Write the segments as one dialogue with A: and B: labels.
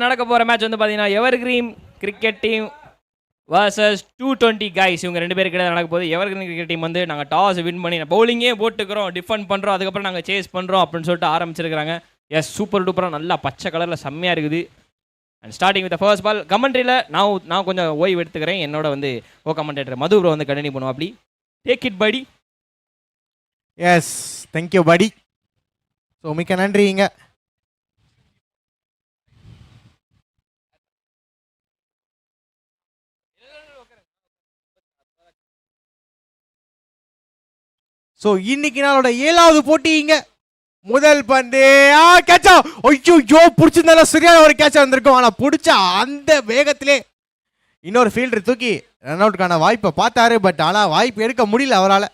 A: நடக்க போகிற மேட்ச் வந்து பார்த்தீங்கன்னா evergreen cricket team versus 220 guys. இவங்க 2 பேருக்கு கிடையாது நடக்க போகுது. எவர்கிரீன் கிரிக்கெட் டீம் வந்து நாங்கள் டாஸ் வின் பண்ணி பவுலிங்கே போட்டுக்கிறோம், டிஃபெண்ட் பண்ணுறோம், அதுக்கப்புறம் நாங்கள் சேஸ் பண்ணுறோம் அப்படின்னு சொல்லிட்டு ஆரம்பிச்சிருக்காங்க. எஸ், சூப்பர் டூப்பராக நல்லா பச்சை கலரில் செம்மையாக இருக்குது. And starting with first ball. கமெண்ட்ரியில் நான் கொஞ்சம் ஓய்வு எடுத்துக்கிறேன். என்னோட வந்து கோ கமெண்டேட்டர் மது ப்ரோ வந்து கண்டினியூ பண்ணுவோம். அப்படி டேக் இட் படி.
B: எஸ், தேங்க்யூ படி. ஸோ மிக்க நன்றிங்க. ஸோ இன்னைக்கு நாளோட 7வது போட்டிங்க. முதல் பந்து கேட்சா. ஐயோ, பிடிச்சிருந்தாலும் சரியான ஒரு கேட்சா வந்திருக்கும். ஆனால் பிடிச்ச அந்த வேகத்திலே இன்னொரு ஃபீல்டர் தூக்கி ரன் அவுட்டுக்கான வாய்ப்பை பார்த்தாரு. பட் ஆனால் வாய்ப்பு எடுக்க முடியல அவரால்.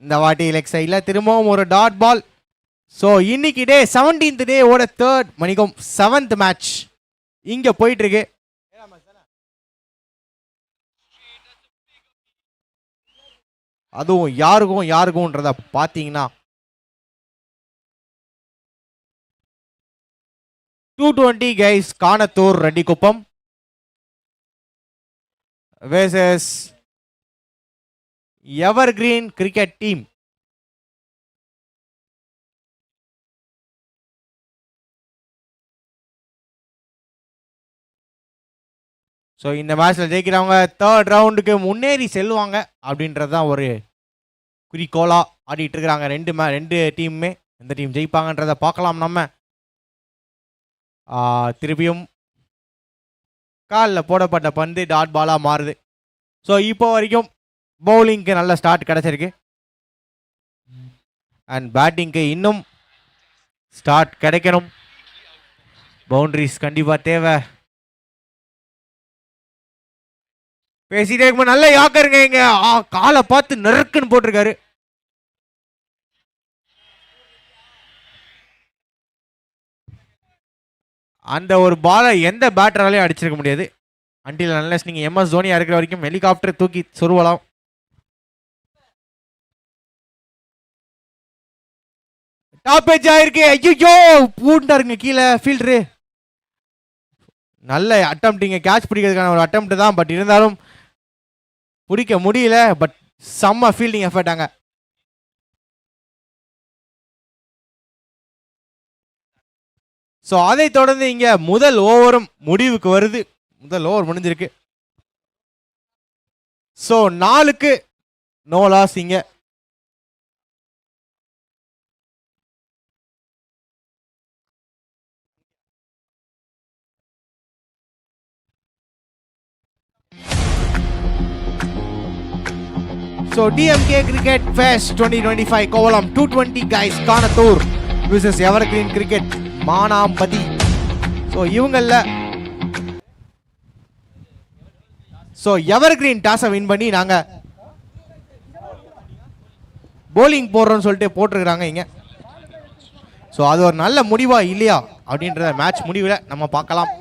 B: இந்த வாட்டி லெக் சைடில் திரும்பவும் ஒரு டாட் பால். ஸோ இன்னைக்கு டே 17th டே ஓட 3rd மணிக்கும் 7th மேட்ச் இங்கே போயிட்டு இருக்கு. அதுவும் யாருக்கும்ன்றத பார்த்தீங்கன்னா 220 guys Kanathur Reddikuppam versus evergreen cricket team. So இந்த மேட்ச்ல ஜெயிக்கிறவங்க 3rd ரவுண்டுக்கு முன்னேறி செல்வாங்க அப்படின்றது தான் ஒரு குறிக்கோளா ஆடிட்டு இருக்கிறாங்க ரெண்டு டீமுமே. எந்த டீம் ஜெயிப்பாங்கன்றதை பார்க்கலாம். நம்ம திருப்பியும் காலில் போடப்பட்ட பந்து டாட் பாலாக மாறுது. ஸோ இப்போ வரைக்கும் பவுலிங்க்கு நல்ல ஸ்டார்ட் கிடச்சிருக்கு. அண்ட் பேட்டிங்க்கு இன்னும் ஸ்டார்ட் கிடைக்கணும். பவுண்டரிஸ் கண்டிப்பாக தேவை. பேசிட்டே இருக்கும்போது நல்ல யாக்கருங்க. இங்க காலை பார்த்து நெருக்குன்னு போட்டிருக்காரு. அந்த ஒரு பாலை எந்த பேட்டராலையும் அடிச்சிருக்க முடியாது. அன்டில் அன்லெஸ் நீங்க MS தோனியா இருக்கிற வரைக்கும் ஹெலிகாப்டர் தூக்கி சொருவலாம். டாப் ஏஜ் ஆயிருக்கு. ஐயோ, பூண்டாருங்க கீழே ஃபீல்டரு. நல்ல அட்டம்ப்டிங்க, கேட்ச் பிடிக்கிறதுக்கான ஒரு அட்டம்ப்ட் தான். பட் இருந்தாலும் பிடிக்க முடியல. பட் செம்ம ஃபீல்டிங் எஃபர்ட் அங்க. ஸோ அதை தொடர்ந்து இங்க முதல் ஓவரும் முடிவுக்கு வருது. முதல் ஓவர் முடிஞ்சிருக்கு. ஸோ 4க்கு நோ லாஸ் இங்க. So DMK cricket fest 2025 Kovalam 220 guys Kanathur versus evergreen cricket Manampathi. So evergreen டாஸை வின் பண்ணி நாங்கள் போலிங் போடுறோம்னு சொல்லிட்டு போட்டிருக்கிறாங்க இங்கே. ஸோ அது ஒரு நல்ல முடிவா இல்லையா அப்படின்றத மேட்ச் முடிவில் நம்ம பார்க்கலாம்.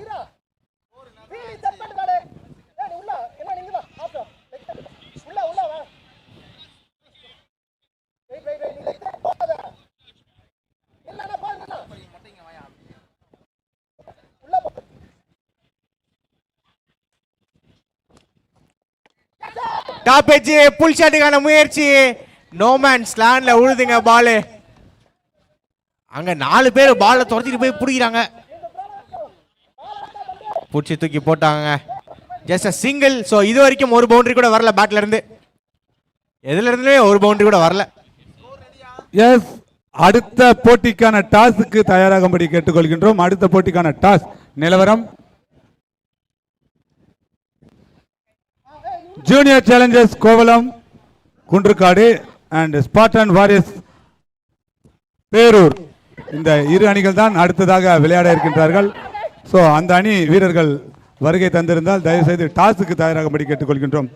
B: டாப் ஏஜ் புல் ஷாட்டுக்கான முயற்சி. நோமேன்ஸ் லேண்ட்ல உழுதுங்க பாலு. அங்க 4 பேர் பாலை துரத்திட்டு போய் பிடிக்கிறாங்க. பிடிச்சி தூக்கி போட்டாங்க. Just a single. ஸோ இது வரைக்கும் ஒரு பவுண்டரி கூட வரல பேட்ல இருந்து. எதுல இருந்துமே ஒரு பவுண்டரி கூட வரல.
C: எஸ், அடுத்த போட்டிக்கான டாஸுக்கு தயாராகும்படி கேட்டுக்கொள்கின்றோம். அடுத்த போட்டிக்கான டாஸ் நிலவரம். Junior challengers Kovalam Kundrukadu and Spartan warriors Perur. இந்த இரு அணிகள் தான் அடுத்ததாக விளையாட இருக்கின்றார்கள். ஸோ அந்த அணி வீரர்கள் வருகை தந்திருந்தால் தயவுசெய்து டாஸுக்கு தயாராகும்படி கேட்டுக்கொள்கின்றோம்.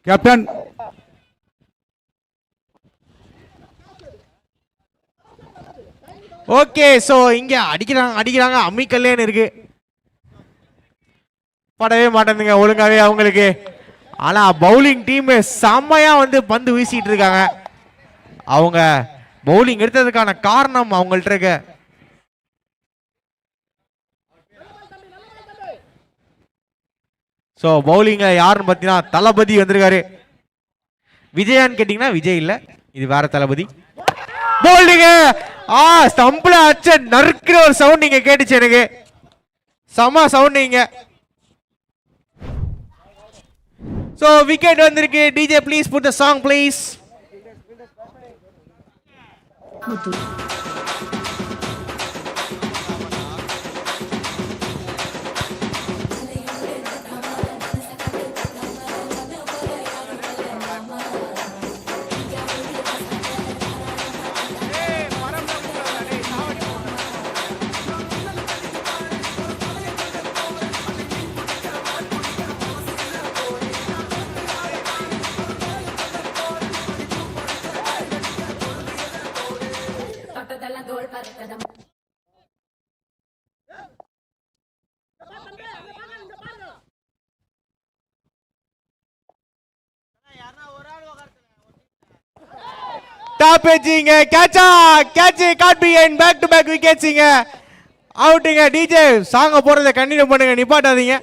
C: கேப்டன்
B: ஓகே ஸோ இங்க அடிக்கிறாங்க அம்மிக்கல்லேன்னு இருக்கு. படவே மாட்டேங்குங்க ஒழுங்காவே அவங்களுக்கு. ஆனா பவுலிங் டீம் செம்மையா வந்து பந்து வீசிட்டு இருக்காங்க. அவங்க பவுலிங் எடுத்ததுக்கான காரணம் அவங்கள்ட்ட இருக்க ஸோ பவுலிங்க யாருன்னு பார்த்தீங்கன்னா தளபதி வந்திருக்காரு. விஜயான்னு கேட்டீங்கன்னா விஜய் இல்ல, இது வேற தளபதி. பவுலிங்க ஸ்டம்பில் அச்ச நறுக்கிற ஒரு சவுண்ட் இங்க கேட்டுச்சு எனக்கு. செம சவுண்டிங்க. ஸோ விக்கெட் வந்திருக்கு. DJ please put the song please. Top எஜ்ஜிங்க கேட்சா catch caught behind back to back விக்கெட்ஸிங்க அவுட்டுங்க. டிஜே சாங்க போறத கண்டினியூ பண்ணுங்க, நிப்பாட்டாதீங்க.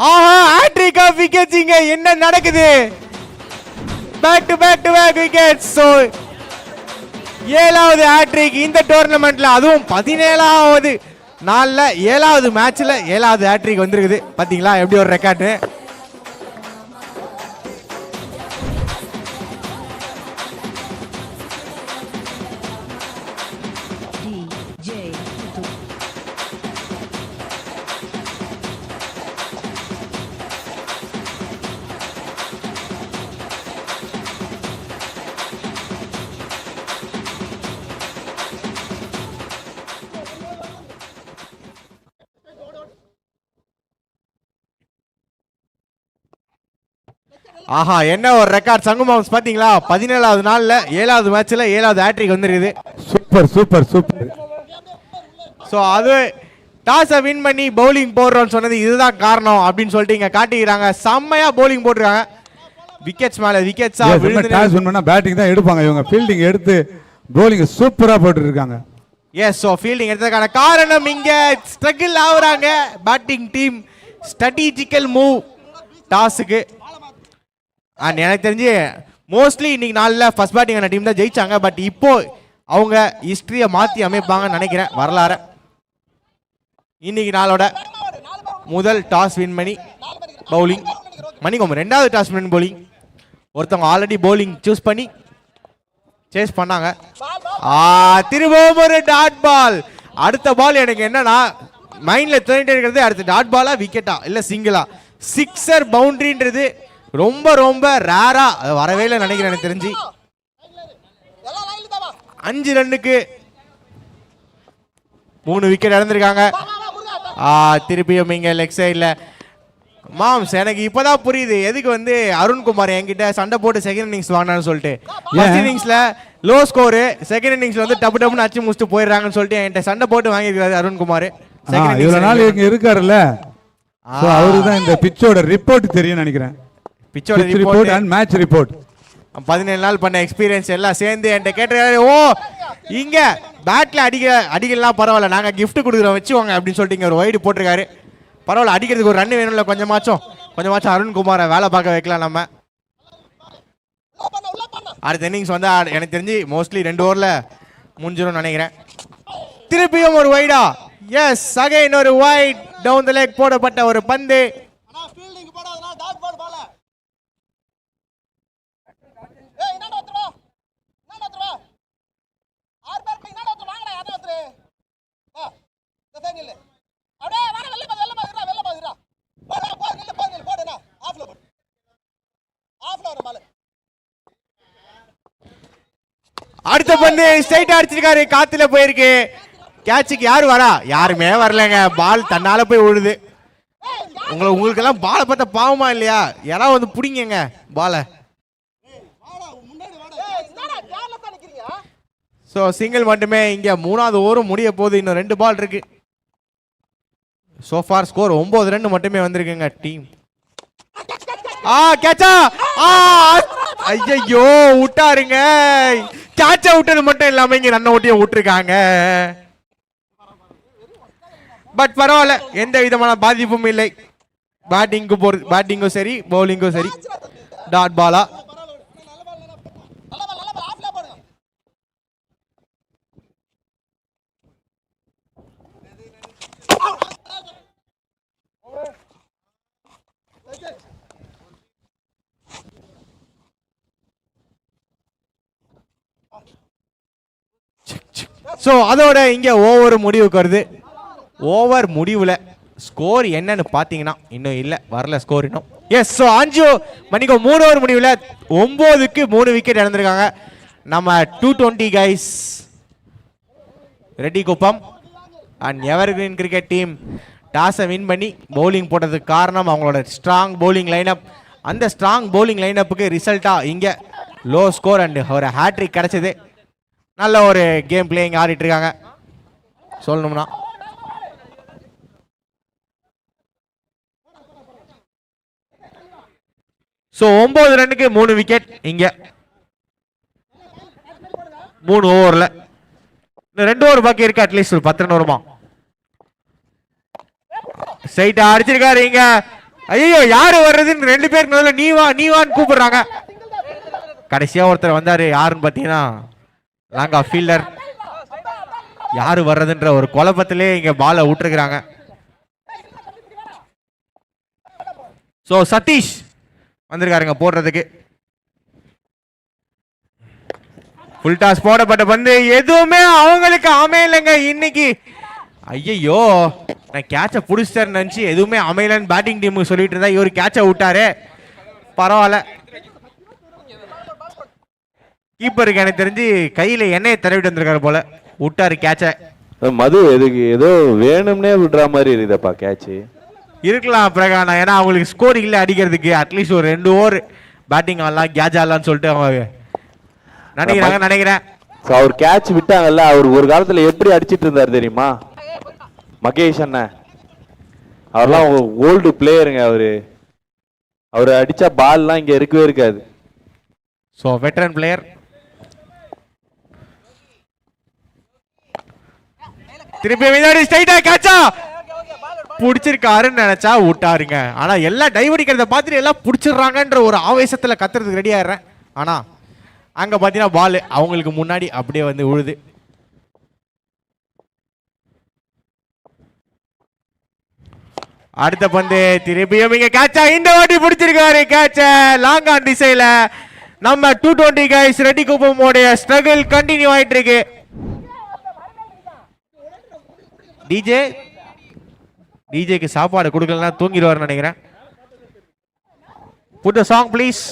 B: ஆஹா ஹேட்ரிக் ஆஃப் விக்கெட்ஸிங்க. என்ன நடக்குது? Back to back wickets. So 7வது ஹேட்ரிக் இந்த டோர்னமெண்ட்ல, அதுவும் 17வது நாள்ல 7வது மேட்ச்ல 7வது ஹேட்ரிக் வந்திருக்குது. பாத்தீங்களா எப்படி ஒரு ரெக்கார்டு? ஆஹா என்ன ஒரு ரெக்கார்ட் சங்குமாம்ஸ் பாத்தீங்களா? 17வது நாள்ல 7வது மேட்ச்ல 7வது ஹேட்ரிக் வந்திருக்குது.
C: Super super super.
B: ஸோ அது டாஸை வின் பண்ணி பவுலிங் போடுறோம்னு சொன்னது இதுதான் காரணம் அப்படின்னு சொல்லிட்டு இங்க காட்டிக்கிறாங்க. செம்மையா பவுலிங் போட்டுருக்காங்க. விக்கெட்ஸ் மேல விக்கெட்ஸா
C: டாஸ் வின் பண்ணா பேட்டிங் தான் எடுப்பாங்க. இவங்க ஃபீல்டிங் எடுத்து பவுலிங் சூப்பரா போட்டு இருக்காங்க.
B: எஸ் ஸோ ஃபீல்டிங் எடுத்ததுக்கான காரணம் இங்க ஸ்ட்ரகிள் ஆகுறாங்க பேட்டிங் டீம். ஸ்ட்ராட்டஜிக்கல் மூவ் டாஸுக்கு. அண்ட் எனக்கு தெரிஞ்சு மோஸ்ட்லி இன்னைக்கு நாளில் ஃபர்ஸ்ட் பேட்டிங் ஆன டீம் தான் ஜெயிச்சாங்க. பட் இப்போ அவங்க ஹிஸ்டரியை மாற்றி அமைப்பாங்கன்னு நினைக்கிறேன் வரலாறு. இன்னைக்கு நாளோட முதல் டாஸ் வின் பண்ணி பவுலிங் மணிக்கோம், 2வது டாஸ் வின் பவுலிங். ஒருத்தவங்க ஆல்ரெடி பவுலிங் சூஸ் பண்ணி சேஸ் பண்ணாங்க. திரும்பவும் ஒரு டாட் பால். அடுத்த பால் எனக்கு என்னன்னா மைண்ட்ல தோண்டிட்டு இருக்கிறது, அடுத்த டாட் பாலா விக்கெட்டா இல்ல சிங்கிளா? சிக்ஸர் பவுண்டரின்றது ரொம்ப ரொம்ப ரேரா வரவே இல்லை நினைக்கிறேன். எனக்கு தெரிஞ்சு 5 ரன்னுக்கு 3 விக்கெட் இழந்திருக்காங்க. திருப்பியும் இங்க லெக் சைட்ல மாம்ஸ் எனக்கு இப்பதான் புரியுது எதுக்கு வந்து அருண்குமார் என்கிட்ட சண்டை போட்டு செகண்ட் இன்னிங்ஸ் வாங்கினான்னு சொல்லிட்டு. ஃபர்ஸ்ட் இன்னிங்ஸ்ல லோ ஸ்கோரு, செகண்ட் இன்னிங்ஸ்ல வந்து டப்பு டப்புன்னு அடிச்சு முடிச்சுட்டு போயிடுறாங்கன்னு சொல்லிட்டு என்கிட்ட சண்டை போட்டு வாங்கியிருக்காரு அருண்குமார்.
C: இவ்வளவு நாள் இங்க இருக்காருல்ல, அவருக்கு தான் இந்த பிச்சோட ரிப்போர்ட் தெரியும் நினைக்கிறேன்.
B: பிச்சோட ரிப்போர்ட்
C: அண்ட் மேட்ச் ரிப்போர்ட்
B: 17 நாள் பண்ண எக்ஸ்பீரியன்ஸ் எல்லாம் சேர்ந்து என்கிட்ட கேட்டிருக்காரு. ஓ இங்க பேட்ல அடிக்கலாம் பரவாயில்ல, நாங்க கிஃப்ட் கொடுக்குறோம் வச்சுவாங்க அப்படின்னு சொல்லிட்டு இங்க ஒரு வைடு போட்டிருக்காரு. பரவாயில்ல, அடிக்கிறதுக்கு ஒரு ரன் வேணும்ல, கொஞ்சமாச்சும் அருண்குமாரை வேலை பார்க்க வைக்கலாம் நம்ம. அடுத்த இன்னிங்ஸ் வந்து எனக்கு தெரிஞ்சு மோஸ்ட்லி 2 ஓவரில் முடிஞ்சிடும் நினைக்கிறேன். திருப்பியும் ஒரு வைடா. எஸ், அகைன் ஒரு வைட் டவுன் தி லெக் போடப்பட்ட ஒரு பந்து. அடுத்த பந்து ஸ்ட்ரைட்டா அடிச்சிருக்காரு, காத்துல போயிருக்கு. கேட்சுக்கு யாரு வரா? யாருமே வரலங்க. பால் தன்னால போய் விழுது. உங்களுக்கு எல்லாம் பாலை பார்த்தா பாவமா இல்லையா? யாராவது வந்து பிடிங்க பாலை. ஸோ சிங்கிள் மட்டுமே. இங்க 3வது ஓவரும் முடிய போது. இன்னும் 2 பால் இருக்கு. சோஃபார் ஸ்கோர் 9 ரன் மட்டுமே வந்திருக்குங்க டீம். கேட்சா. ஐயோ விட்டாருங்க. கேட்சா விட்டது மட்டும் இல்லாம இங்க ரன் ஓட்டியும் விட்டுருக்காங்க. பட் பரவாயில்ல, எந்த விதமான பாதிப்பும் இல்லை. பேட்டிங்கும் சரி பவுலிங்கும் சரி டாட் பாலா. ஸோ அதோட இங்க ஓவர் முடிவுக்கு வருது. ஓவர் முடிவுல ஸ்கோர் என்னன்னு பாத்தீங்கன்னா இன்னும் இல்ல, வரல ஸ்கோர் இன்னும். எஸ், ஸோ 5 மணிக்கு 3 ஓவர் முடிவுல 9க்கு 3 விக்கெட் இழந்திருக்காங்க நம்ம 220 guys Reddy Kuppam. And ever green cricket team டாஸை வின் பண்ணி பவுலிங் போட்டதுக்கு காரணம் அவங்களோட ஸ்ட்ராங் பவுலிங் லைனப். அந்த ஸ்ட்ராங் பவுலிங் லைனப்புக்கு ரிசல்ட்டா இங்க லோ ஸ்கோர் அண்ட் ஒரு ஹேட்ரிக் கிடைச்சது. நல்ல ஒரு கேம் பிளேயிங் ஆடிட்டு இருக்காங்க சொல்லணும்னா. ஸோ 9 ரன்னுக்கு 3 விக்கெட் இங்க 3 ஓவர்ல. 2 ஓவர் பாக்கி இருக்கு. அட்லீஸ்ட் ஒரு 10 ரன் வருமா? சைட்டா அடிச்சிருக்காரு இங்க. ஐயோ யாரு வர்றதுன்னு 2 பேருக்கு முதல்ல நீவான்னு கூப்பிடுறாங்க. கடைசியா ஒருத்தர் வந்தாரு. யாருன்னு பாத்தீங்கன்னா லாங்கா ஃபீல்டர். யாரு வர்றதுன்ற ஒரு குழப்பத்திலே இங்க பாலை விட்டுருக்காங்க. சோ சதீஷ் வந்திருக்காருங்க போடுறதுக்கு. ஃபுல் டாஸ் போடப்பட்ட பந்து எதுவுமே அவங்களுக்கு அமையலைங்க இன்னைக்கு. ஐயோ நான் கேட்சை புடிச்சிட்டேன்னு நினைச்சு எதுவுமே அமையலன்னு பேட்டிங் டீமுக்கு சொல்லிட்டு இருந்தா இவர் கேட்சை விட்டாரு. பரவாயில்ல, கீப்பருக்கு எனக்கு தெரிஞ்சு கையில எண்ணெயை தடவிட்டு வந்திருக்காரு போல, விட்டாரு கேட்சை.
D: மது எதுக்கு ஏதோ வேணும்னே விடுற மாதிரி இருக்குதப்பா கேட்ச்.
B: இருக்கலாம் பிரகானா, ஏன்னா அவங்களுக்கு ஸ்கோர் இல்லை அடிக்கிறதுக்கு. அட்லீஸ்ட் ஒரு 2 ஓவர் பேட்டிங் ஆடலாம் கேட்ச் ஆடலாம்னு சொல்லிட்டு அவங்க நினைக்கிறேன்.
D: அவர் கேட்ச் விட்டாங்கல்ல, அவர் ஒரு காலத்துல எப்படி அடிச்சிட்டு இருந்தாரு தெரியுமா? மகேஷ் அண்ணன் அவர்லாம் ஓல்டு பிளேயருங்க. அவரு அடிச்சா பால்லாம் இங்க இருக்கவே இருக்காது.
B: So veteran player. திருப்பி விளையாடி ஸ்ட்ரைட்டா கேட்சா புடிச்சிருக்காருன்னு நினைச்சா விட்டாருங்க. ஆனா எல்லாம் டைவ் அடிக்கிறத பார்த்துட்டு எல்லாம் புடிச்சிடுறாங்கன்ற ஒரு ஆவேசத்துல கத்துறதுக்கு ரெடி ஆயிடுறேன். ஆனா அங்க பாத்தீங்கன்னா பால் அவங்களுக்கு முன்னாடி அப்படியே வந்து விழுது. அடுத்த பந்து திருப்பியும் இங்க கேட்சா. இந்த வாட்டி பிடிச்சிருக்காரு கேட்ச லாங் ஆன் திசையில. நம்ம 220 கைஸ் ரெட்டி குப்பமோடைய ஸ்ட்ரகிள் கண்டினியூ ஆயிட்டு இருக்கு. டிஜேக்கு சாப்பாடு கொடுக்கலாம் தூங்கிடுவார் நினைக்கிறேன். Put the song please.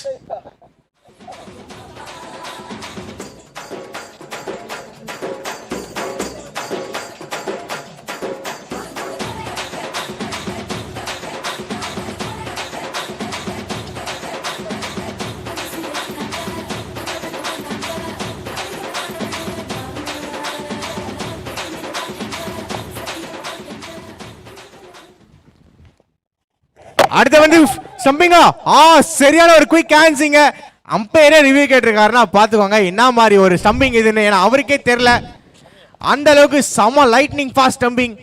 B: அடுத்து வந்து ஸ்டம்பிங்கா. சரியான ஒரு குயிக் ஆன்சிங்க. அம்பையரே ரிவ்யூ கேட்டிருக்காருன்னா பாத்துக்கோங்க என்ன மாதிரி ஒரு ஸ்டம்பிங் இதுன்னு. ஏன்னா அவருக்கே தெரியல அந்த அளவுக்கு செம lightning fast stumping.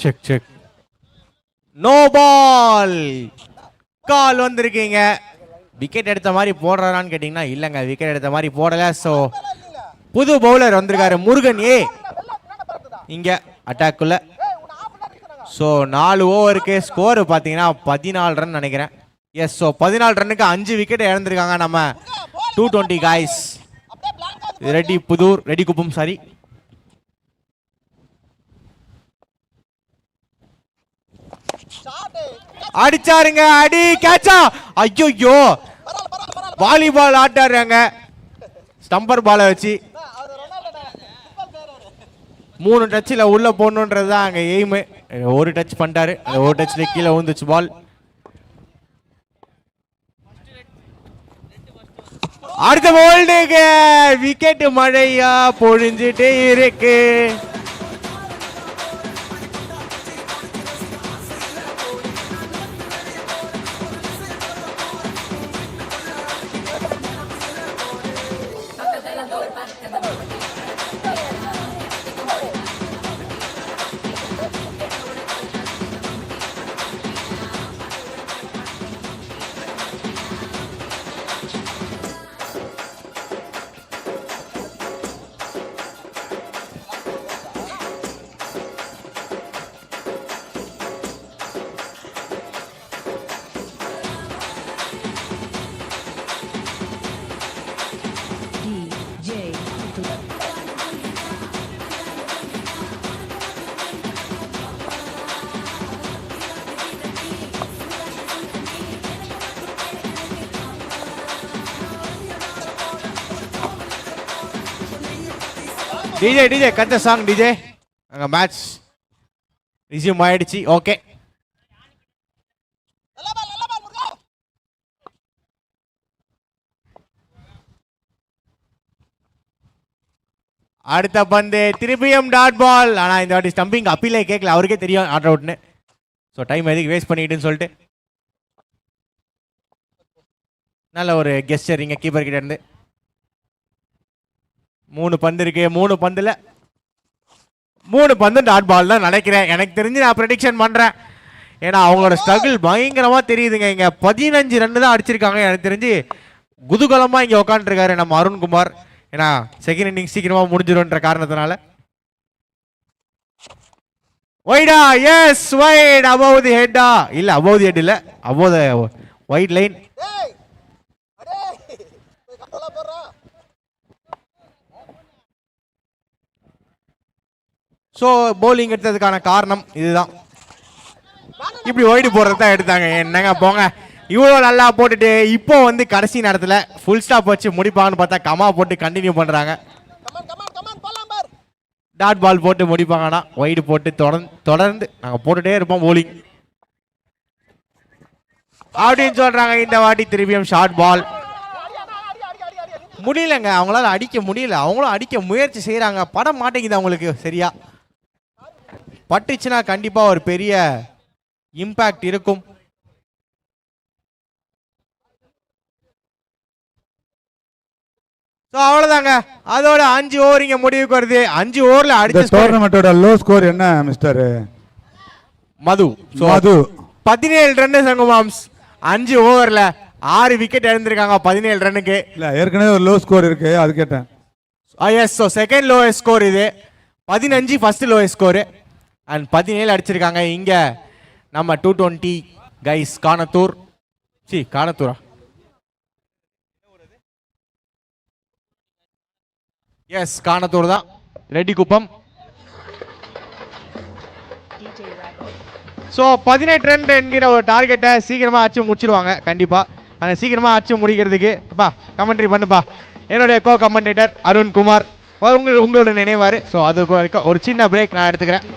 B: Check check no ball call வந்திருக்கீங்க. விக்கெட் எடுத்த மாதிரி போடுறாரான்னு கேட்டிங்கன்னா இல்லைங்க, விக்கெட் எடுத்த மாதிரி போடலை. ஸோ புது பவுலர் வந்திருக்காரு முருகன் ஏ இங்கே அட்டாக்குள்ள. ஸோ 4 ஓவருக்கு ஸ்கோரு பார்த்தீங்கன்னா 14 ரன் நினைக்கிறேன். எஸ், ஸோ 14 ரன்னுக்கு 5 விக்கெட் இழந்திருக்காங்க நம்ம 220 காய்ஸ். ரெடி புதூர், ரெடி குப்பம் சாரி. அடிச்சாருங்க, அடி கேட்சா. ஐயோ, வாலிபால் ஆட்டாடுறாங்க ஸ்டம்பர் பாலை வச்சு. 3 டச்சில் உள்ள போடணுன்றது தான் அங்கே எய்மு. ஒரு டச் பண்ணிட்டாரு, அந்த ஒரு டச்சில் கீழே விழுந்துச்சு பால். அடுத்த போல்டுக்கு விக்கெட் மழையா பொழிஞ்சிட்டே இருக்கு. டிஜே டிஜே கத்த சாங் டிஜே. அங்கே மேட்ச் ரிசியூம் ஆயிடுச்சு. ஓகே, அடுத்த பந்து திருப்பியும் டாட் பால். ஆனால் இந்த வாட்டி ஸ்டம்பிங் அப்பீலே கேட்கல, அவருக்கே தெரியும் ஆட் அவுட்னு. ஸோ டைம் எதுக்கு வேஸ்ட் பண்ணிக்கிட்டுன்னு சொல்லிட்டு நல்ல ஒரு கெஸ்டர் இங்கே கீப்பர் கிட்ட இருந்து. 3 பந்து இருக்கு, 3 பந்துல 3 பந்து டாட் பால் தான் நினைக்கிறேன். எனக்கு தெரிஞ்சு நான் ப்ரெடிக்ஷன் பண்றேன். ஏன்னா அவங்களோட ஸ்ட்ரகிள் பயங்கரமா தெரியுதுங்க. இங்க 15 ரன் தான் அடிச்சிருக்காங்க. எனக்கு தெரிஞ்சு குதூகலமா இங்க உட்காந்துருக்காரு நம்ம அருண்குமார். ஏன்னா செகண்ட் இன்னிங் சீக்கிரமா முடிஞ்சிடும்ன்ற காரணத்தினால. வைடா, எஸ் வைட், அபவ் தி ஹெட்டா. இல்ல அபவ் தி ஹெட் இல்ல, above the wide line. So bowling எடுத்ததுக்கான காரணம் இதுதான். இப்படி ஒய்டு போடுறது தான் எடுத்தாங்க. என்னங்க போங்க, இவ்வளோ நல்லா போட்டுட்டு இப்போ வந்து கடைசி நேரத்தில் ஃபுல் ஸ்டாப் வச்சு முடிப்பாங்கன்னு பார்த்தா கமா போட்டு கண்டினியூ பண்ணுறாங்க. டாட் பால் போட்டு முடிப்பாங்கன்னா ஒய்டு போட்டு தொடர்ந்து நாங்கள் போட்டுகிட்டே இருப்போம் பவுலிங் அப்படின்னு சொல்கிறாங்க. இந்த வாட்டி திருப்பியும் ஷார்ட் பால். முடியலங்க, அவங்களால அடிக்க முடியல. அவங்களும் அடிக்க முயற்சி செய்கிறாங்க, படம் மாட்டேங்குது அவங்களுக்கு சரியா. பட்டுச்சுன்னா கண்டிப்பாக ஒரு பெரிய இம்பாக்ட் இருக்கும். அவ்வளவுதாங்க, அதோட 5 ஓவர் இங்க முடிவுக்கு வருது. 5 ஓவர்ல அடிச்ச
C: டோர்னமெண்டோட லோ ஸ்கோர் என்ன மிஸ்டர்
B: மது?
C: மது
B: 17 ரன் சங்குமாம்ஸ். 5 ஓவர்ல 6 விக்கெட் இழந்திருக்காங்க 17 ரன்னுக்கு.
C: இல்ல ஏற்கனவே ஒரு லோ ஸ்கோர் இருக்கு, அது கேட்டேன்.
B: Yes, so second lowest score இது. 15 ஃபர்ஸ்ட் லோயஸ்ட் ஸ்கோரு அண்ட் 17 அடிச்சிருக்காங்க இங்க நம்ம 220 கைஸ் காணத்தூர். காணத்தூரா? எஸ், காணத்தூர் தான். ரெட்டிக்குப்பம். ஸோ 18 ரன் என்கிற ஒரு டார்கெட்டை சீக்கிரமா அடிச்சு முடிச்சிருவாங்க கண்டிப்பா. அந்த சீக்கிரமா அடிச்சு முடிக்கிறதுக்கு கமெண்ட்ரி பண்ணுப்பா என்னுடைய கோ கமெண்டேட்டர் அருண்குமார் உங்களோட நினைவாரு. ஸோ அது வரைக்கும் ஒரு சின்ன பிரேக் நான் எடுத்துக்கிறேன்.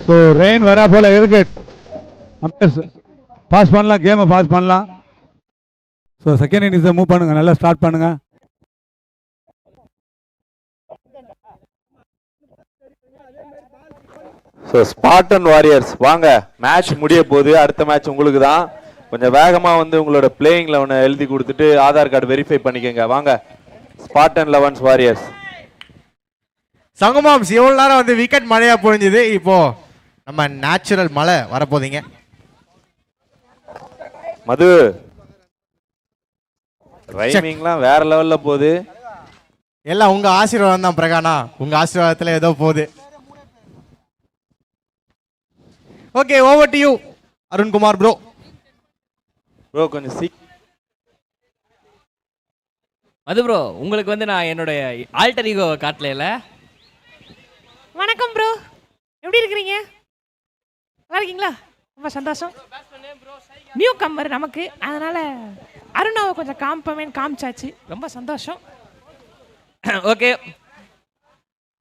C: ஸோ ரெயின் வரா போல இருக்கு. பாஸ் பண்ணலாம், கேமை பாஸ் பண்ணலாம். ஸோ செகண்ட் இன்னிங்ஸை மூவ் பண்ணுங்க, நல்லா ஸ்டார்ட் பண்ணுங்க.
D: ஸோ ஸ்பார்டன் வாரியர்ஸ் வாங்க, மேட்ச் முடிய போகுது. அடுத்த மேட்ச் உங்களுக்கு தான். கொஞ்சம் வேகமா வந்து உங்களோட பிளேயிங் லெவனை எழுதி கொடுத்துட்டு ஆதார் கார்டு வெரிஃபை பண்ணிக்கோங்க. வாங்க ஸ்பார்டன் லெவன்ஸ் வாரியர்ஸ்.
B: சங்கமாம்ஸ் எவ்வளவு நேரம் வந்து விக்கெட் மழையா பொழிஞ்சுது, இப்போ நம்ம நேச்சுரல் மழை வரப்போதீங்க.
D: மது ரைமிங்லாம் வேற லெவல்ல போகுது.
B: எல்லாம் உங்க ஆசீர்வாதம் தான் பிரகானா, உங்க ஆசீர்வாதத்துல ஏதோ போகுது. Okay, over to you Arunkumar bro.
D: கொஞ்சம்
A: மது ப்ரோ, உங்களுக்கு வந்து நான் என்னுடைய ஆல்டர் ஈகோ காட்டல.
E: வணக்கம் ப்ரோ, எப்படி இருக்கிறீங்க? நல்லா இருக்கீங்களா? ரொம்ப சந்தோஷம். நியூ கம்மர் நமக்கு, அதனால அருணாவை கொஞ்சம் காமிச்சாச்சு, ரொம்ப சந்தோஷம்.
A: ஓகே,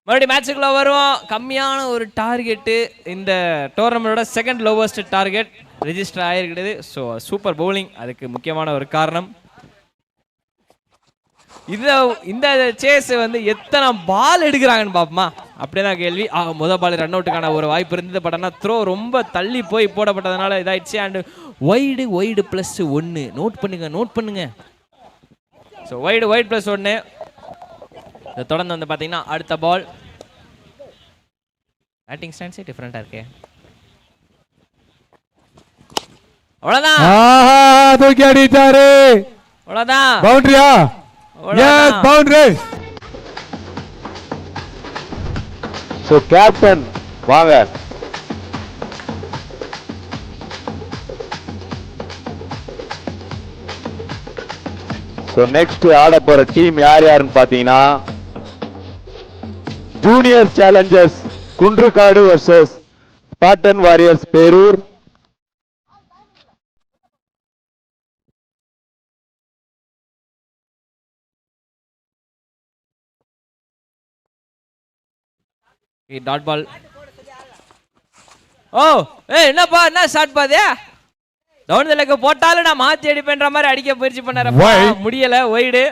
A: மறுபடியும் மேட்சுக்குள்ள வருவோம். கம்மியான ஒரு டார்கெட்டு இந்த டோர்னமெண்டோட செகண்ட் லோவஸ்ட் டார்கெட் ரெஜிஸ்டர் ஆகிருக்கிறது. ஸோ சூப்பர் பவுலிங் அதுக்கு முக்கியமான ஒரு காரணம். இந்த சேஸ் வந்து எத்தனை பால் எடுக்கிறாங்கன்னு பார்ப்போமா, அப்படிதான் கேள்வி. முதல் பால் ரன் அவுட்டுக்கான ஒரு வாய்ப்பு இருந்தது. பட் ஆனால் த்ரோ ரொம்ப தள்ளி போய் போடப்பட்டதுனால இதாயிடுச்சு. அண்ட் ஒய்டு +1 நோட் பண்ணுங்க. So wide +1. இதை தொடர்ந்து வந்து பார்த்தீங்கன்னா அடுத்த பால் பேட்டிங் ஸ்டான்ஸே டிஃப்ரெண்டாக இருக்கே. அவ்வளோதான்,
C: தூக்கி அடிச்சாரு.
A: அவ்வளோதான்.
C: பவுண்டரியா? Yes, boundary.
D: ஸோ கேப்டன் வாங்க. ஸோ நெக்ஸ்ட் ஆட போற டீம் யாருன்னு பாத்தீங்கன்னா junior challengers Kunrukkadu versus Spartan warriors Perur.
A: Dot ball. என்னப்பா, என்ன ஷாட் பாதே? டவுன் தி லெக் போட்டாலும் நான் மாத்தி அடிப்பேன்ற மாதிரி அடிக்க முயற்சி பண்ணாரப்பா, முடியல. ஒய்டு.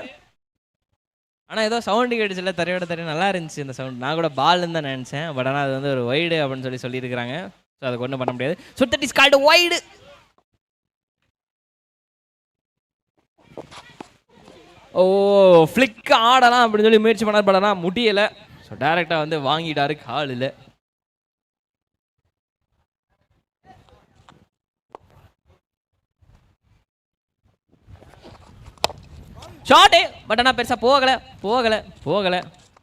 A: ஆனா ஏதோ சவுண்டு கேட்டுச்சுல, தரையோட தரைய நல்லா இருந்துச்சு இந்த சவுண்ட். நான் கூட பால்னு தான் நினைச்சேன். பட் ஆனால் அது வந்து ஒரு ஒய்டு அப்படின்னு சொல்லியிருக்கிறாங்க. ஸோ அதுக்கு ஒன்றும் பண்ண முடியாது. So that is called wide. ஃபிளிக் ஆடலாம் அப்படின்னு சொல்லி முயற்சி பண்ணார். பட் ஆனால் முடியலை. ஸோ டைரெக்டாக வந்து வாங்கிட்டாரு காலில். ஷார்ட்டு, பட் ஆனால் பெருசாக போகலை.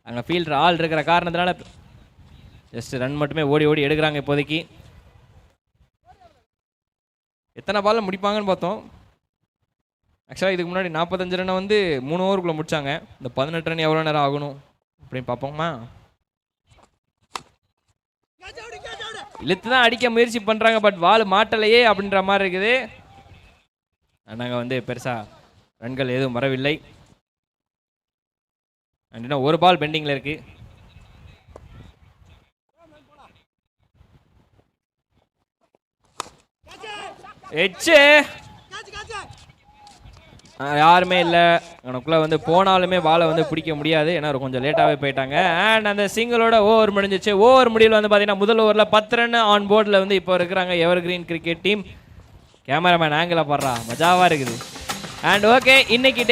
A: அங்கே ஃபீல்டர் ஆள் இருக்கிற காரணத்தினால ஜஸ்ட் ரன் மட்டுமே ஓடி எடுக்கிறாங்க இப்போதைக்கு. எத்தனை பாலில் முடிப்பாங்கன்னு பார்த்தோம். ஆக்சுவலாக இதுக்கு முன்னாடி 45 ரன்னை வந்து 3 ஓவருக்குள்ளே முடிச்சாங்க. இந்த 18 ரன் எவ்வளோ நேரம் ஆகணும் அப்படின்னு பார்ப்போமா. இழுத்து தான் அடிக்க முயற்சி பண்ணுறாங்க, பட் வால் மாட்டலையே அப்படின்ற மாதிரி இருக்குது. நாங்கள் வந்து பெருசாக ரன்கள் எதுவும் வரவில்லை. அண்ட் ஒரு பால் பெண்டிங்கில் இருக்கு. எச்சு யாருமே இல்லை. எனக்குள்ளே வந்து போனாலுமே பாலை வந்து பிடிக்க முடியாது, ஏன்னா கொஞ்சம் லேட்டாகவே போயிட்டாங்க. அண்ட் அந்த சிங்கிளோட ஓவர் முடிஞ்சிச்சு. ஓவர் முடிவில் வந்து பார்த்தீங்கன்னா முதல் ஓவரில் 10 ரன் ஆன் போர்டில் வந்து இப்போ இருக்கிறாங்க எவர் கிரீன் கிரிக்கெட் டீம். கேமராமேன் ஆங்கில பாடுறா, மஜாவாக இருக்குது. அண்ட் ஓகே, இன்னைக்கு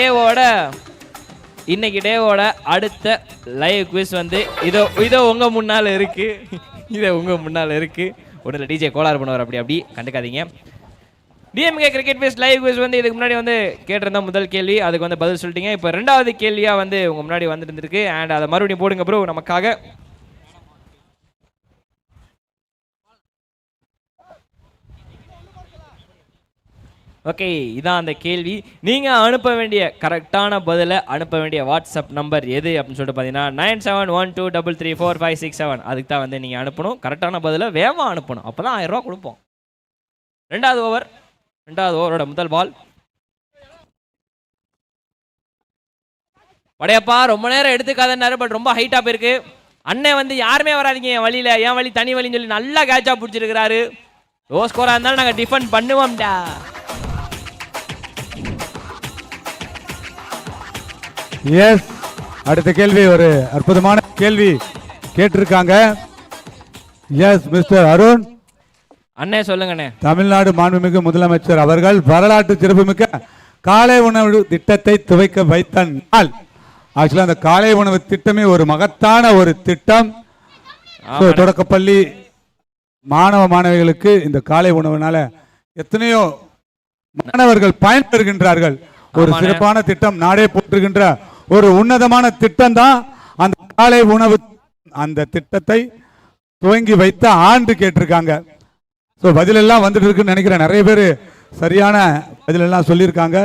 A: டேவோட அடுத்த லைவ் குவிஸ் வந்து இதோ உங்கள் முன்னால் இருக்குது. ஒன்றும் டிஜே கோளாறு பண்ணுவார், அப்படி கண்டுக்காதீங்க. DMK cricket base live quiz வந்து இதுக்கு முன்னாடி வந்து கேட்டிருந்தா முதல் கேள்வி, அதுக்கு வந்து பதில் சொல்லிட்டீங்க. இப்போ 2வது கேள்வியாக வந்து உங்கள் முன்னாடி வந்துட்டு இருந்திருக்கு. அண்ட் அதை மறுபடியும் போடுங்க ப்ரோ நமக்காக. ஓகே, இதான் அந்த கேள்வி. நீங்கள் அனுப்ப வேண்டிய கரெக்டான பதிலை அனுப்ப வேண்டிய வாட்ஸ்அப் நம்பர் எது அப்படின்னு சொல்லிட்டு பார்த்தீங்கன்னா 9712334567. அதுக்கு தான் வந்து நீங்கள் அனுப்பணும். கரெக்டான பதிலை வேகமாக அனுப்பணும், அப்போ தான் 1000 ரூபா கொடுப்போம். 2வது ஓவரோட முதல் பால். படையப்பா ரொம்ப நேரம் எடுத்துக்காதன்னாரு, பட் ரொம்ப ஹைட்டாக போயிருக்கு. அண்ணன் வந்து யாருமே வராதிங்க என் வழியில், என் வழி தனி வழின்னு சொல்லி நல்லா கேட்சாக பிடிச்சிருக்கிறாரு. லோ ஸ்கோராக இருந்தாலும் நாங்கள் டிஃபெண்ட் பண்ணுவோம்டா.
C: எஸ், அடுத்த கேள்வி ஒரு அற்புதமான கேள்வி கேட்டிருக்காங்க. S mister Arun.
A: அண்ணே சொல்லுங்கண்ணே.
C: தமிழ்நாடு மாண்புமிகு முதலமைச்சர் அவர்கள் வரலாற்று சிறப்புமிக்க காலை உணவு திட்டத்தை துவக்க வைத்த நாள். ஆக்சுவலா அந்த காலை உணவு திட்டமே ஒரு மகத்தான ஒரு திட்டம். தொடக்கப்பள்ளி மாணவிகளுக்கு இந்த காலை உணவுனால எத்தனையோ மாணவர்கள் பயன்பெறுகின்றார்கள். ஒரு சிறப்பான திட்டம், நாடே போற்றுகின்ற ஒரு உன்னதமான திட்டம் தான் அந்த காலை உணவு. அந்த திட்டத்தை துவங்கி வைத்த ஆண்டு கேட்டிருக்காங்க. ஸோ பதிலெல்லாம் வந்துட்டு இருக்குன்னு நினைக்கிறேன். நிறைய பேர் சரியான பதிலெல்லாம் சொல்லியிருக்காங்க.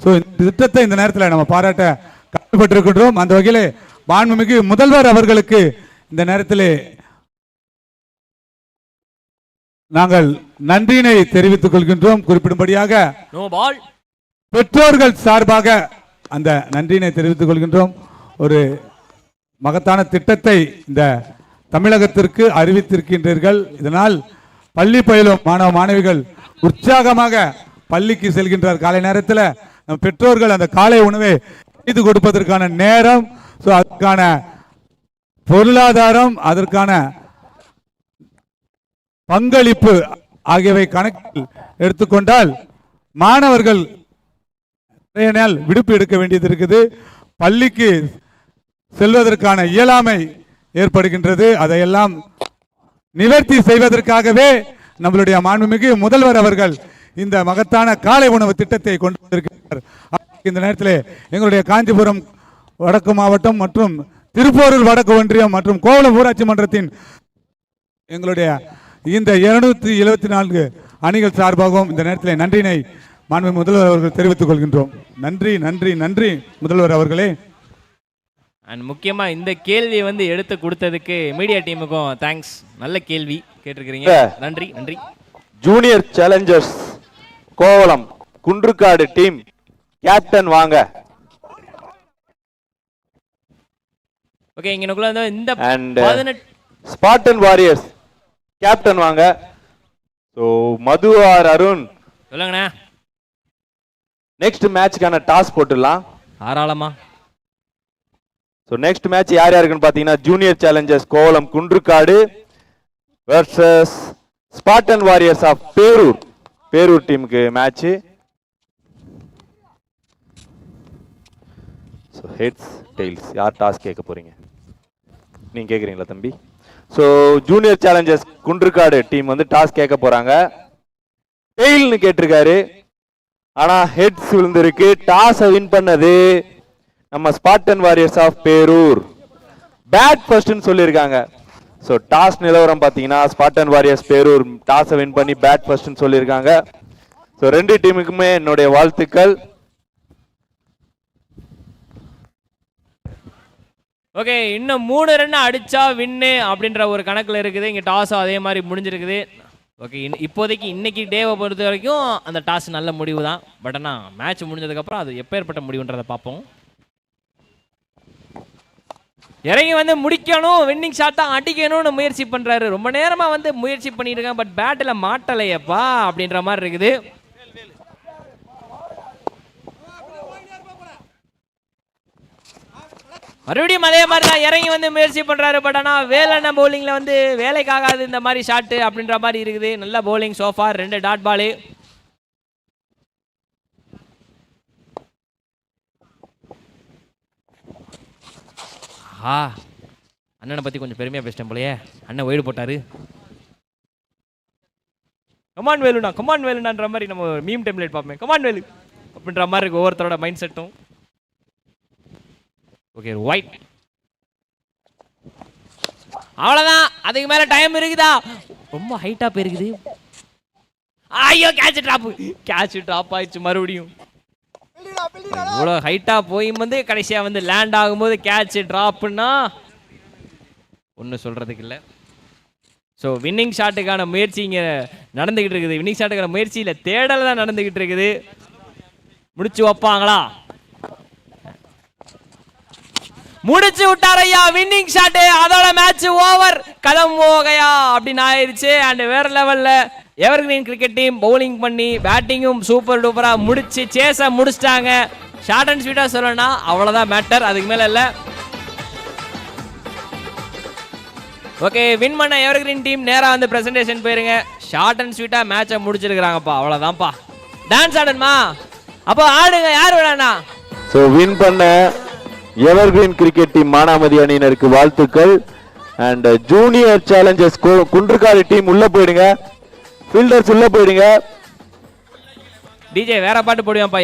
C: ஸோ இந்த திட்டத்தை இந்த நேரத்தில் நம்ம பாராட்ட கடமைப்பட்டிருக்கின்றோம். அந்த வகையில் மாண்புமிகு முதல்வர் அவர்களுக்கு இந்த நேரத்தில் நாங்கள் நன்றியினை தெரிவித்துக் கொள்கின்றோம். குறிப்பிடும்படியாக பெற்றோர்கள் சார்பாக அந்த நன்றியினை தெரிவித்துக் கொள்கின்றோம். ஒரு மகத்தான திட்டத்தை இந்த தமிழகத்திற்கு அறிவித்திருக்கின்றீர்கள். இதனால் பள்ளி பயிலும் மாணவ மாணவிகள் உற்சாகமாக பள்ளிக்கு செல்கின்றார். காலை நேரத்தில் நம் பெற்றோர்கள் அந்த காலை உணவை செய்து கொடுப்பதற்கான நேரம், ஸோ அதற்கான பொருளாதாரம், அதற்கான பங்களிப்பு ஆகியவை கணக்கில் எடுத்துக்கொண்டால் மாணவர்கள் விடுப்பு எடுக்க வேண்டியது இருக்குது. பள்ளிக்கு செல்வதற்கான இயலாமை ஏற்படுகின்றது. அதையெல்லாம் நிவர்த்தி செய்வதற்காகவே நம்மளுடைய மாண்புமிகு முதல்வர் அவர்கள் இந்த மகத்தான காலை உணவு திட்டத்தை கொண்டு வந்திருக்கிறார். இந்த நேரத்தில் எங்களுடைய காஞ்சிபுரம் வடக்கு மாவட்டம் மற்றும் திருப்போரூர் வடக்கு ஒன்றியம் மற்றும் கோவளம் ஊராட்சி மன்றத்தின் எங்களுடைய இந்த 274 அணிகள் சார்பாகவும் இந்த நேரத்தில் நன்றினை மாண்புமிகு முதல்வர் அவர்கள் தெரிவித்துக் கொள்கின்றோம். நன்றி நன்றி நன்றி முதல்வர் அவர்களே.
A: அண்ட் முக்கியமாக இந்த கேள்வி வந்து எடுத்து கொடுத்ததுக்கு மீடியா டீமுக்கும் தேங்க்ஸ். நல்ல கேள்வி கேட்டிருக்கிறீங்க, நன்றி நன்றி.
D: Junior challengers Kovalam Kunrukkadu team captain வாங்க.
A: ஓகே, இங்கனக்குள்ள வந்து இந்த
D: அண்ட் ஸ்பார்டன் வாரியர்ஸ் கேப்டன் வாங்க. ஸோ மது ஆர் அருண்
A: சொல்லுங்கண்ணா.
D: நெக்ஸ்ட் மேட்ச்க்கான டாஸ் போட்டுடலாம்
A: தாராளமா.
D: ஸோ நெக்ஸ்ட் மேட்ச் யார் யாருக்குன்னு பார்த்தீங்கன்னா junior challengers Kovalam Kunrukkadu versus Spartan warriors of Perur டீமுக்கு மேட்ச். ஸோ ஹெட்ஸ் டெய்ல்ஸ் யார் டாஸ் கேட்க போறீங்க? நீங்க கேட்குறீங்களா தம்பி? So junior challengers Kunrukkadu team வந்து டாஸ் கேட்க போறாங்க. டெய்ல்னு கேட்டிருக்காரு, ஆனா ஹெட்ஸ் விழுந்திருக்கு. டாஸை வின் பண்ணது நம்ம Spartan warriors of Perur. Bat ஃபர்ஸ்ட்னு சொல்லியிருக்காங்க. ஸோ டாஸ் நிலவரம் பார்த்தீங்கன்னா ஸ்பார்டன் வாரியர்ஸ் பேரூர் டாஸை வின் பண்ணி பேட் ஃபர்ஸ்ட்னு சொல்லியிருக்காங்க. ஸோ ரெண்டு டீமுக்குமே என்னுடைய வாழ்த்துக்கள்.
A: ஓகே, இன்னும் 3 ரன் அடிச்சா வின்னு அப்படின்ற ஒரு கணக்கில் இருக்குது. இங்கே டாஸும் அதே மாதிரி முடிஞ்சிருக்குது. ஓகே, இப்போதைக்கு இன்னைக்கு டேவை பொறுத்த வரைக்கும் அந்த டாஸ் நல்ல முடிவு தான். பட் ஆனால் மேட்ச் முடிஞ்சதுக்கப்புறம் அது எப்பேற்பட்ட முடிவுன்றதை பார்ப்போம். இறங்கி வந்து முடிக்கணும், வின்னிங் ஷாட் தான் அடிக்கணும்னு முயற்சி பண்ணுறாரு. ரொம்ப நேரமாக வந்து முயற்சி பண்ணிட்டு இருக்கான், பட் பேட்டில் மாட்டலையப்பா அப்படின்ற மாதிரி இருக்குது. மறுபடியும் அதே மாதிரி தான் இறங்கி வந்து முயற்சி பண்ணுறாரு. பட் ஆனால் வேலண்ண பவுலிங்கில் வந்து வேலைக்காகாது இந்த மாதிரி ஷாட்டு அப்படின்ற மாதிரி இருக்குது. நல்ல பவுலிங் சோஃபா, 2 டாட் பாலு. அண்ணனை பற்றி கொஞ்சம் பெருமையாக பேசிட்டேன் போலையே. அண்ணன் ஒய்டு போட்டாரு. கமான் வேலுண்ணா, கமான் வேலுண்ணான்ற மாதிரி நம்ம மீம் டெம்ப்ளேட் பார்ப்போம். கமான் வேலு அப்படின்ற மாதிரி இருக்கு ஒவ்வொருத்தரோட மைண்ட் செட்டும். Okay, white. அவ்வளோதான், அதுக்கு மேலே டைம் இருக்குதா? ரொம்ப ஹைட்டாக போயிருக்குது. ஐயோ, கேட்ச் ட்ராப் ஆயிடுச்சு மறுபடியும். இவ்வளோ ஹைட்டாக போய் வந்து கடைசியாக வந்து லேண்ட் ஆகும்போது கேட்ச் ட்ராப்னா ஒன்றும் சொல்கிறதுக்கு இல்லை. ஸோ வின்னிங் ஷாட்டுக்கான முயற்சி இங்கே நடந்துக்கிட்டு இருக்குது. வின்னிங் ஷாட்டுக்கான முயற்சியில் தேடல் தான் நடந்துக்கிட்டு இருக்குது. முடிச்சு வைப்பாங்களா? முடிச்சு விட்டார் ஐயா, வின்னிங் ஷாட்டு. அதோட மேட்ச் ஓவர், கதம் போகையா அப்படின்னு ஆயிடுச்சு. அண்ட் வேற லெவல்ல எவர்கிரீன் கிரிக்கெட் டீம் பவுலிங் பண்ணி பேட்டிங்கும் சூப்பர் டூப்பரா முடிச்சு சேஸை முடிச்சிட்டாங்க. ஷார்ட் அண்ட் ஸ்வீட்டா சொல்லணும்னா அவ்வளோதான் மேட்டர், அதுக்கு மேல இல்லை. ஓகே, வின் பண்ண எவர்கிரீன் டீம் நேராக வந்து பிரசன்டேஷன் போயிருங்க. ஷார்ட் அண்ட் ஸ்வீட்டா மேட்சை முடிச்சிருக்கிறாங்கப்பா, அவ்வளோதான்ப்பா. டான்ஸ் ஆடணுமா? அப்போ ஆடுங்க, யார் விடாண்ணா?
D: ஸோ வின் பண்ண எவர்கிரீன் கிரிக்கெட் டீம் மானாமதி அணியினருக்கு வாழ்த்துக்கள். And junior challengers Kunrukkadu team உள்ள போயிடுங்க, ஃபீல்டர்ஸ் உள்ள போயிடுங்க.
A: டிஜே வேற பாட்டு போடுவான்ப்பா.